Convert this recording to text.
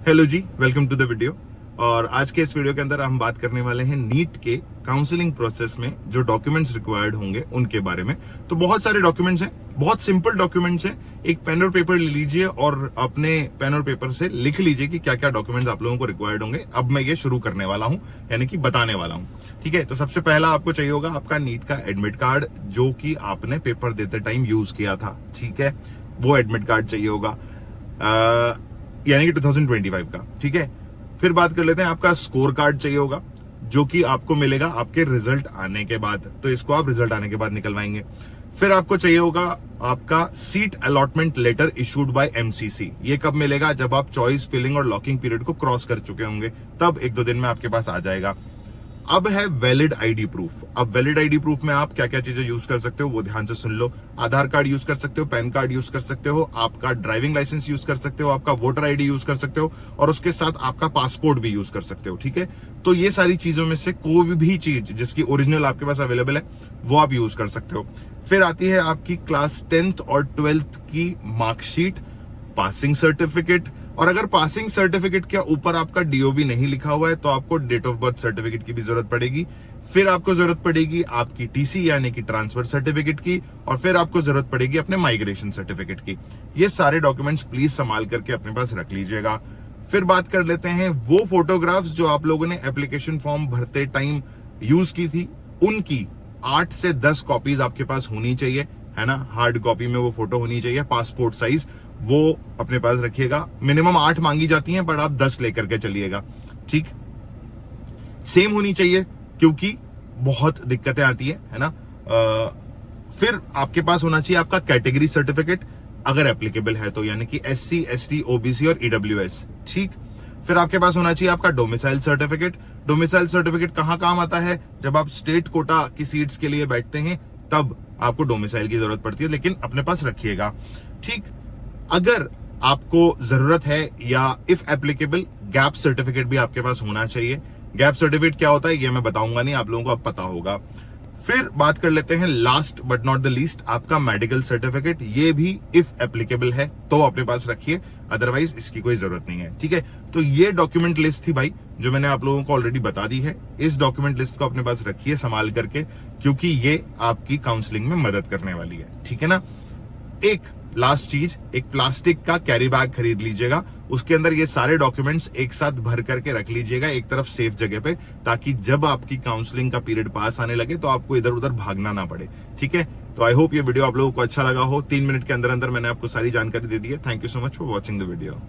Hello ji, welcome to the video. और आज के इस वीडियो के अंदर हम बात करने वाले हैं नीट के काउंसलिंग प्रोसेस में जो डॉक्यूमेंट्स रिक्वायर्ड होंगे उनके बारे में। तो बहुत सारे डॉक्यूमेंट्स हैं, बहुत सिंपल डॉक्यूमेंट्स हैं। एक पेन और पेपर ले लीजिए और अपने पेन और पेपर से लिख लीजिए कि क्या क्या डॉक्यूमेंट्स आप लोगों को रिक्वायर्ड होंगे। अब मैं ये शुरू करने वाला हूं, यानी कि बताने वाला हूं। ठीक है, तो सबसे पहला आपको चाहिए होगा आपका नीट का एडमिट कार्ड, जो कि आपने पेपर देते टाइम यूज किया था। ठीक है, वो एडमिट कार्ड चाहिए होगा, यानी कि 2025 का। ठीक है, फिर बात कर लेते हैं, आपका स्कोर कार्ड चाहिए होगा, जो कि आपको मिलेगा आपके रिजल्ट आने के बाद। तो इसको आप रिजल्ट आने के बाद निकलवाएंगे। फिर आपको चाहिए होगा आपका seat allotment letter issued by MCC. ये कब मिलेगा? जब आप चॉइस फिलिंग और लॉकिंग पीरियड को क्रॉस कर चुके होंगे, तब 1-2 दिन में आपके पास आ जाएगा। अब है वैलिड आईडी प्रूफ। अब वैलिड आईडी प्रूफ में आप क्या क्या चीजें यूज कर सकते हो वो ध्यान से सुन लो। आधार कार्ड यूज कर सकते हो, पैन कार्ड यूज कर सकते हो, आपका ड्राइविंग लाइसेंस यूज कर सकते हो, आपका वोटर आईडी यूज कर सकते हो, और उसके साथ आपका पासपोर्ट भी यूज कर सकते हो। ठीक है, तो ये सारी चीजों में से कोई भी चीज जिसकी ओरिजिनल आपके पास अवेलेबल है वो आप यूज कर सकते हो। फिर आती है आपकी क्लास 10th और 12th की मार्कशीट, पासिंग सर्टिफिकेट, और अगर पासिंग सर्टिफिकेट के ऊपर आपका डीओबी नहीं लिखा हुआ है तो आपको डेट ऑफ बर्थ सर्टिफिकेट की भी जरूरत पड़ेगी। फिर आपको जरूरत पड़ेगी आपकी टीसी यानी कि ट्रांसफर सर्टिफिकेट की, और फिर आपको जरूरत पड़ेगी अपने माइग्रेशन सर्टिफिकेट की। ये सारे डॉक्यूमेंट्स प्लीज संभाल करके अपने पास रख लीजिएगा। फिर बात कर लेते हैं वो फोटोग्राफ्स जो आप लोगों ने एप्लीकेशन फॉर्म भरते टाइम यूज की थी, उनकी 8 से 10 कॉपीज आपके पास होनी चाहिए, है ना। हार्ड कॉपी में वो फोटो होनी चाहिए, पासपोर्ट साइज, वो अपने पास रखिएगा। मिनिमम 8 मांगी जाती हैं, पर आप 10 लेकर के चलिएगा। ठीक, सेम होनी चाहिए क्योंकि बहुत दिक्कतें आती है ना। फिर आपके पास होना चाहिए आपका कैटेगरी सर्टिफिकेट, अगर एप्लीकेबल है तो, यानी कि SC, ST, OBC और EWS। ठीक, फिर आपके पास होना चाहिए आपका डोमिसाइल सर्टिफिकेट। डोमिसाइल सर्टिफिकेट कहां काम आता है? जब आप स्टेट कोटा की सीट्स के लिए बैठते हैं तब आपको डोमिसाइल की जरूरत पड़ती है, लेकिन अपने पास रखिएगा। ठीक, अगर आपको जरूरत है या इफ एप्लीकेबल, गैप सर्टिफिकेट भी आपके पास होना चाहिए। गैप सर्टिफिकेट क्या होता है ये मैं बताऊंगा नहीं, आप लोगों को अब पता होगा। फिर बात कर लेते हैं last but not the least, आपका मेडिकल सर्टिफिकेट। ये भी इफ एप्लीकेबल है तो अपने पास रखिए, अदरवाइज इसकी कोई जरूरत नहीं है। ठीक है, तो ये डॉक्यूमेंट लिस्ट थी भाई, जो मैंने आप लोगों को ऑलरेडी बता दी है। इस डॉक्यूमेंट लिस्ट को अपने पास रखिए संभाल करके, क्योंकि ये आपकी काउंसलिंग में मदद करने वाली है। ठीक है ना। एक लास्ट चीज, एक प्लास्टिक का कैरी बैग खरीद लीजिएगा, उसके अंदर ये सारे डॉक्यूमेंट्स एक साथ भर करके रख लीजिएगा एक तरफ सेफ जगह पे, ताकि जब आपकी काउंसलिंग का पीरियड पास आने लगे तो आपको इधर उधर भागना ना पड़े। ठीक है, तो आई होप ये वीडियो आप लोगों को अच्छा लगा हो। 3 मिनट के अंदर अंदर मैंने आपको सारी जानकारी दे दी है। Thank you so much for watching the video.